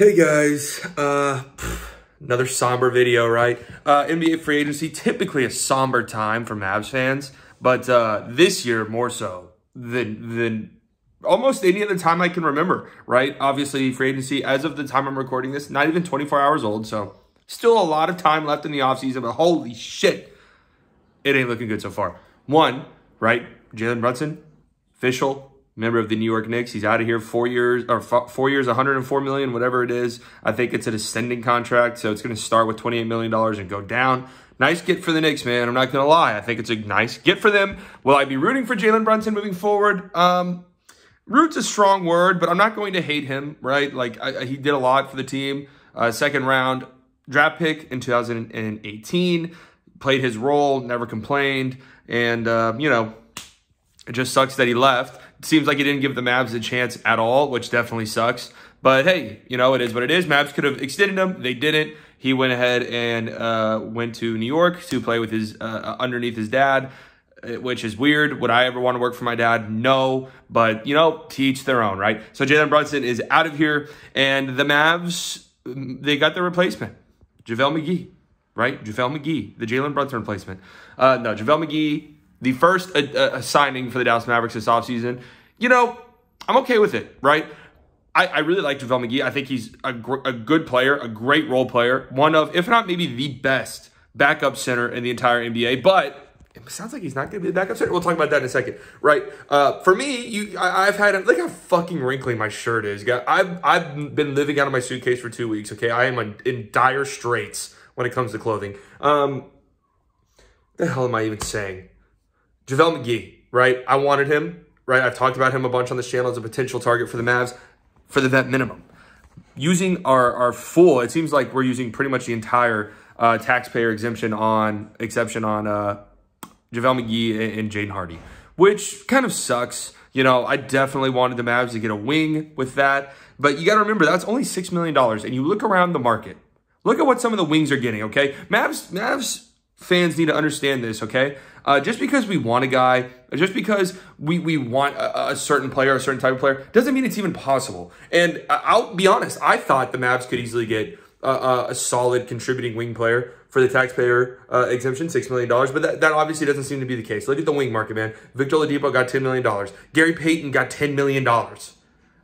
Hey guys, another somber video, right? NBA free agency, typically a somber time for Mavs fans, but this year more so than almost any other time I can remember, right? Obviously, free agency, as of the time I'm recording this, not even 24 hours old, so still a lot of time left in the offseason, but holy shit, it ain't looking good so far. One, right, Jalen Brunson, official, member of the New York Knicks. He's out of here 4 years, or 4 years, $104 million, whatever it is. I think it's an ascending contract, so it's going to start with $28 million and go down. Nice get for the Knicks, man. I'm not going to lie. I think it's a nice get for them. Will I be rooting for Jalen Brunson moving forward? Root's a strong word, but I'm not going to hate him, right? Like, he did a lot for the team. Second round draft pick in 2018. Played his role, never complained. And, you know, it just sucks that he left. It seems like he didn't give the Mavs a chance at all, which definitely sucks. But hey, you know, it is what it is. Mavs could have extended him. They didn't. He went ahead and went to New York to play with his underneath his dad, which is weird. Would I ever want to work for my dad? No. But, you know, to each their own, right? So Jalen Brunson is out of here. And the Mavs, they got their replacement, JaVale McGee, right? JaVale McGee, the Jalen Brunson replacement. No, JaVale McGee, the first signing for the Dallas Mavericks this offseason. You know, I'm okay with it, right? I really like JaVale McGee. I think he's a good player, a great role player, one of, if not maybe the best backup center in the entire NBA. But it sounds like he's not going to be the backup center. We'll talk about that in a second, right? For me, I've had, look how fucking wrinkly my shirt is. I've been living out of my suitcase for 2 weeks, okay? I am in dire straits when it comes to clothing. What the hell am I even saying? JaVale McGee, right? I wanted him, right? I've talked about him a bunch on this channel as a potential target for the Mavs for the vet minimum. Using our full, it seems like we're using pretty much the entire taxpayer exception on JaVale McGee and Jaden Hardy, which kind of sucks. You know, I definitely wanted the Mavs to get a wing with that, but you got to remember that's only $6 million. And you look around the market, look at what some of the wings are getting, okay? Mavs fans need to understand this, okay? Just because we want a guy, just because we want a certain player, a certain type of player, doesn't mean it's even possible. And I'll be honest, I thought the Mavs could easily get a solid contributing wing player for the taxpayer exemption, $6 million. But that obviously doesn't seem to be the case. Look at the wing market, man. Victor Oladipo got $10 million. Gary Payton got $10 million.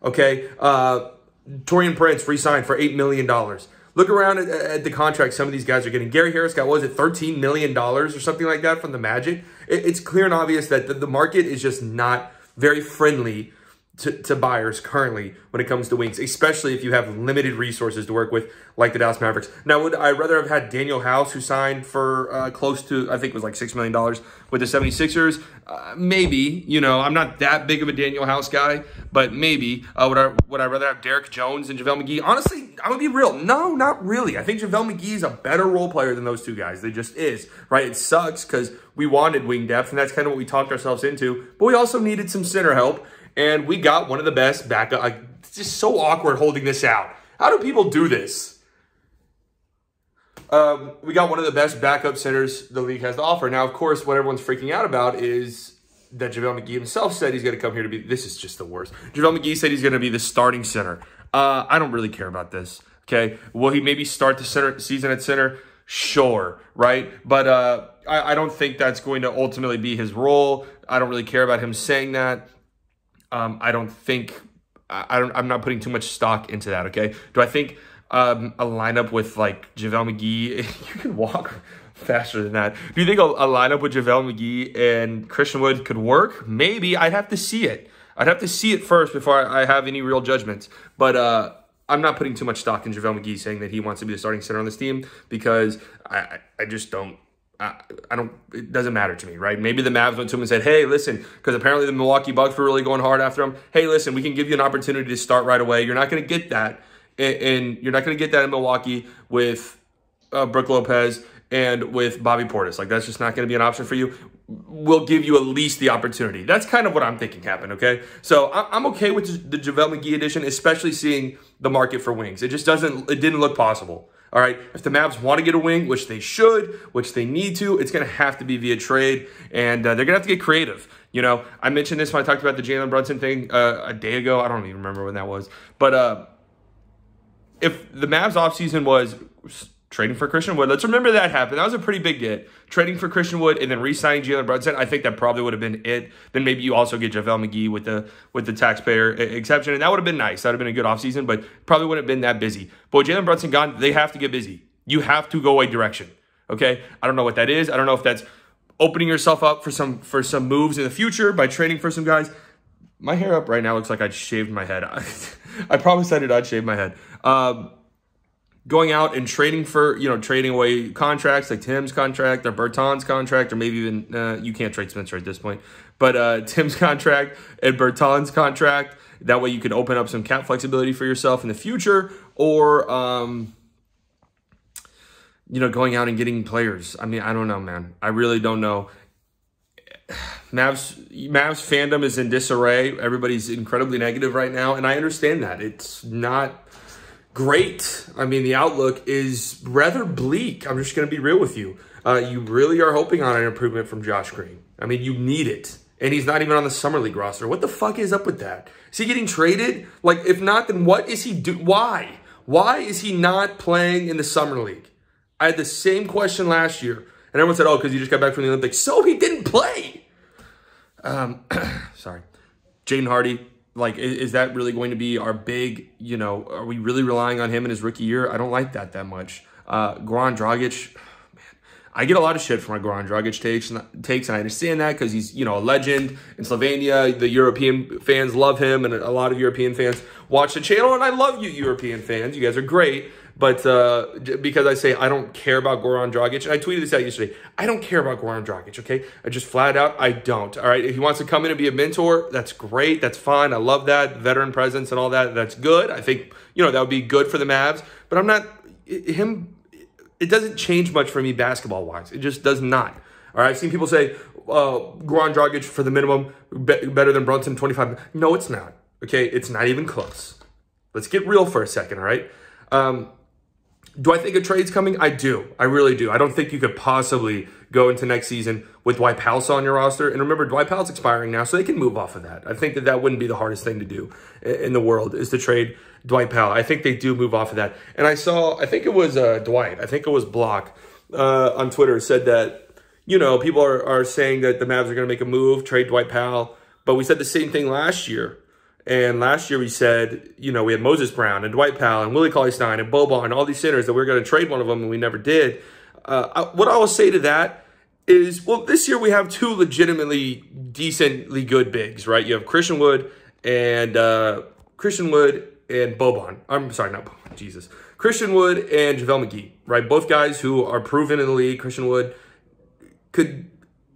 Okay? Taurean Prince re-signed for $8 million. Look around at the contract some of these guys are getting. Gary Harris got, what was it, $13 million or something like that from the Magic? It's clear and obvious that the market is just not very friendly to buyers currently when it comes to wings, especially if you have limited resources to work with like the Dallas Mavericks. Now, would I rather have had Daniel House, who signed for close to, I think it was like $6 million with the 76ers? Maybe. You know, I'm not that big of a Daniel House guy, but maybe. Would I rather have Derek Jones and JaVale McGee? Honestly, I'm going to be real. No, not really. I think JaVale McGee is a better role player than those two guys. They just is, right? It sucks because we wanted wing depth, and that's kind of what we talked ourselves into. But we also needed some center help. And we got one of the best backup. It's just so awkward holding this out. How do people do this? We got one of the best backup centers the league has to offer. Now, of course, what everyone's freaking out about is that JaVale McGee himself said he's going to come here to be, this is just the worst. JaVale McGee said he's going to be the starting center. I don't really care about this, okay? Will he maybe start the season at center? Sure, right? But I don't think that's going to ultimately be his role. I don't really care about him saying that. I'm not putting too much stock into that, okay? Do I think a lineup with, like, JaVale McGee, you can walk faster than that. Do you think a lineup with JaVale McGee and Christian Wood could work? Maybe. I'd have to see it. I'd have to see it first before I have any real judgments. But I'm not putting too much stock in JaVale McGee saying that he wants to be the starting center on this team because I just don't. It doesn't matter to me, right? Maybe the Mavs went to him and said, hey, listen, because apparently the Milwaukee Bucks were really going hard after him. Hey, listen, we can give you an opportunity to start right away. You're not going to get that. And you're not going to get that in Milwaukee with Brook Lopez and with Bobby Portis. Like, that's just not going to be an option for you. We'll give you at least the opportunity. That's kind of what I'm thinking happened, okay? So I'm okay with the JaVale McGee edition, especially seeing the market for wings. It didn't look possible. All right, if the Mavs want to get a wing, which they should, which they need to, it's going to have to be via trade, and they're going to have to get creative. You know, I mentioned this when I talked about the Jalen Brunson thing a day ago. I don't even remember when that was. But if the Mavs offseason was trading for Christian Wood, let's remember that happened. That was a pretty big get. Trading for Christian Wood and then re-signing Jalen Brunson, I think that probably would have been it. Then maybe you also get JaVale McGee with the taxpayer exception, and that would have been nice. That would have been a good offseason, but probably wouldn't have been that busy. But with Jalen Brunson gone, they have to get busy. You have to go a direction, okay? I don't know what that is. I don't know if that's opening yourself up for some moves in the future by trading for some guys. My hair up right now looks like I shaved my head. I promised I did not shave my head. Going out and trading for, trading away contracts like Tim's contract or Berton's contract, or maybe even, you can't trade Spencer at this point, but Tim's contract and Berton's contract. That way you can open up some cap flexibility for yourself in the future, or, going out and getting players. I mean, I don't know, man. I really don't know. Mavs fandom is in disarray. Everybody's incredibly negative right now, and I understand that. It's not great. I mean, the outlook is rather bleak. I'm just going to be real with you. You really are hoping on an improvement from Josh Green. I mean, you need it. And he's not even on the Summer League roster. What the fuck is up with that? Is he getting traded? Like, if not, then what is he doing? Why? Why is he not playing in the Summer League? I had the same question last year. And everyone said, oh, because he just got back from the Olympics. So he didn't play. Sorry. Jaden Hardy. Like, is that really going to be our big, are we really relying on him in his rookie year? I don't like that much. Goran Dragic, man, I get a lot of shit from my Goran Dragic takes, and I understand that because he's, a legend in Slovenia. The European fans love him, and a lot of European fans watch the channel, and I love you European fans. You guys are great. But because I say I don't care about Goran Dragic, and I tweeted this out yesterday, I don't care about Goran Dragic, okay? I just flat out, I don't, all right? If he wants to come in and be a mentor, that's great, that's fine. I love that, veteran presence and all that, that's good. I think, that would be good for the Mavs. But I'm not, it doesn't change much for me basketball-wise. It just does not, all right? I've seen people say, Goran Dragic for the minimum, better than Brunson, 25. No, it's not, okay? It's not even close. Let's get real for a second, all right? Do I think a trade's coming? I do. I really do. I don't think you could possibly go into next season with Dwight Powell on your roster. And remember, Dwight Powell's expiring now, so they can move off of that. I think that wouldn't be the hardest thing to do in the world, is to trade Dwight Powell. I think they do move off of that. And I think it was Dwight, I think it was Block on Twitter said that, people are saying that the Mavs are going to make a move, trade Dwight Powell. But we said the same thing last year. And last year we said, we had Moses Brown and Dwight Powell and Willie Cauley-Stein and Boban and all these centers that we were going to trade one of them, and we never did. What I will say to that is, well, this year we have two legitimately decently good bigs, right? You have Christian Wood and Boban. I'm sorry, not Boban, Jesus. Christian Wood and JaVale McGee, right? Both guys who are proven in the league. Christian Wood could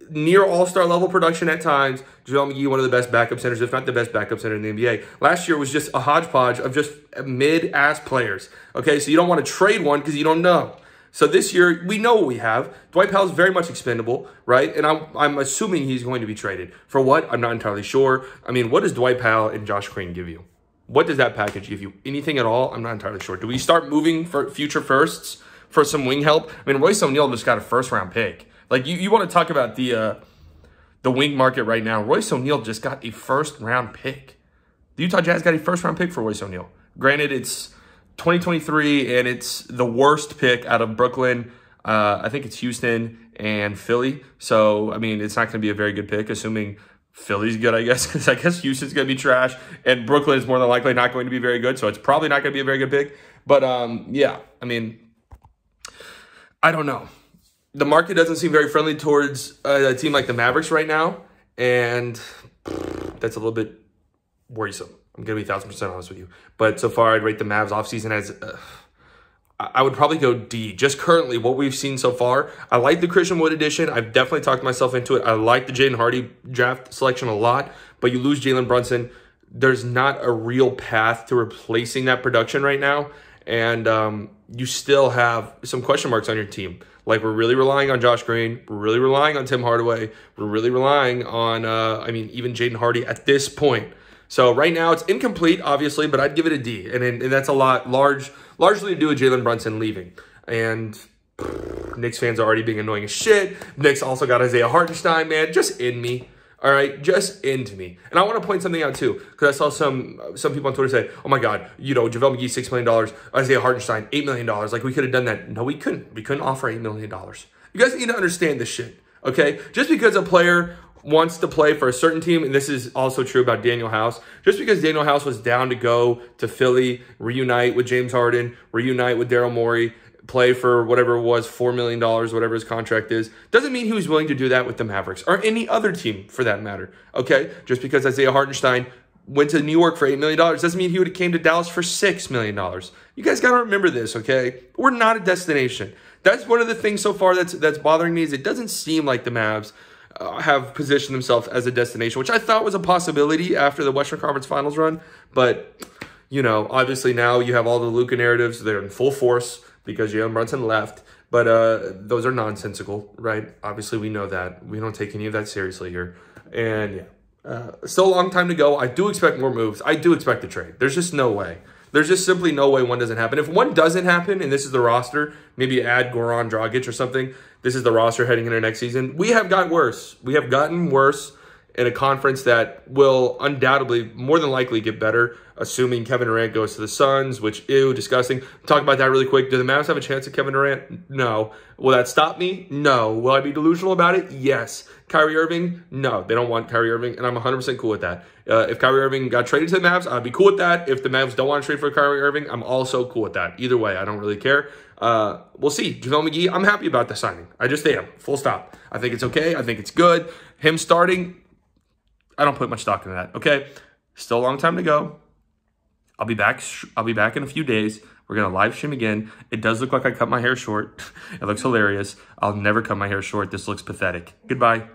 near all-star level production at times. JaVale McGee, one of the best backup centers, if not the best backup center in the NBA. Last year was just a hodgepodge of just mid-ass players. Okay, so you don't want to trade one because you don't know. So this year, we know what we have. Dwight Powell's very much expendable, right? And I'm assuming he's going to be traded. For what? I'm not entirely sure. I mean, what does Dwight Powell and Josh Green give you? What does that package give you? Anything at all? I'm not entirely sure. Do we start moving for future firsts for some wing help? I mean, Royce O'Neal just got a first-round pick. Like, you want to talk about the wing market right now. Royce O'Neal just got a first-round pick. The Utah Jazz got a first-round pick for Royce O'Neal. Granted, it's 2023, and it's the worst pick out of Brooklyn. I think it's Houston and Philly. So, I mean, it's not going to be a very good pick, assuming Philly's good, I guess, because I guess Houston's going to be trash, and Brooklyn is more than likely not going to be very good, so it's probably not going to be a very good pick. But, yeah, I mean, I don't know. The market doesn't seem very friendly towards a team like the Mavericks right now, and that's a little bit worrisome. I'm going to be 1,000% honest with you. But so far, I'd rate the Mavs offseason as, I would probably go D. Just currently, what we've seen so far, I like the Christian Wood addition. I've definitely talked myself into it. I like the Jaden Hardy draft selection a lot, but you lose Jalen Brunson. There's not a real path to replacing that production right now, and you still have some question marks on your team. Like, we're really relying on Josh Green. We're really relying on Tim Hardaway. We're really relying on, even Jaden Hardy at this point. So right now it's incomplete, obviously, but I'd give it a D. And that's a lot, largely to do with Jalen Brunson leaving. And Knicks fans are already being annoying as shit. Knicks also got Isaiah Hartenstein, man. Just in me. All right, just into me. And I want to point something out too, because I saw some people on Twitter say, "Oh my God, JaVale McGee $6 million, Isaiah Hartenstein $8 million. Like we could have done that." No, we couldn't. We couldn't offer $8 million. You guys need to understand this shit, okay? Just because a player wants to play for a certain team, and this is also true about Daniel House, just because Daniel House was down to go to Philly, reunite with James Harden, reunite with Daryl Morey, play for whatever it was, $4 million, whatever his contract is, doesn't mean he was willing to do that with the Mavericks or any other team for that matter, okay? Just because Isaiah Hartenstein went to New York for $8 million doesn't mean he would have came to Dallas for $6 million. You guys got to remember this, okay? We're not a destination. That's one of the things so far that's bothering me is it doesn't seem like the Mavs have positioned themselves as a destination, which I thought was a possibility after the Western Conference Finals run. But, obviously now you have all the Luka narratives. They're in full force because Jalen Brunson left. But those are nonsensical, right? Obviously, we know that. We don't take any of that seriously here. And, still a long time to go. I do expect more moves. I do expect a trade. There's just no way. There's just simply no way one doesn't happen. If one doesn't happen, and this is the roster, maybe add Goran Dragic or something, this is the roster heading into next season, we have gotten worse. We have gotten worse in a conference that will undoubtedly, more than likely, get better, assuming Kevin Durant goes to the Suns, which, ew, disgusting. Talk about that really quick. Do the Mavs have a chance at Kevin Durant? No. Will that stop me? No. Will I be delusional about it? Yes. Kyrie Irving? No. They don't want Kyrie Irving, and I'm 100% cool with that. If Kyrie Irving got traded to the Mavs, I'd be cool with that. If the Mavs don't want to trade for Kyrie Irving, I'm also cool with that. Either way, I don't really care. We'll see. JaVale McGee, I'm happy about the signing. I just am. Full stop. I think it's okay. I think it's good. Him starting, I don't put much stock in that, okay? Still a long time to go. I'll be back in a few days. We're going to live stream again. It does look like I cut my hair short. It looks hilarious. I'll never cut my hair short. This looks pathetic. Goodbye.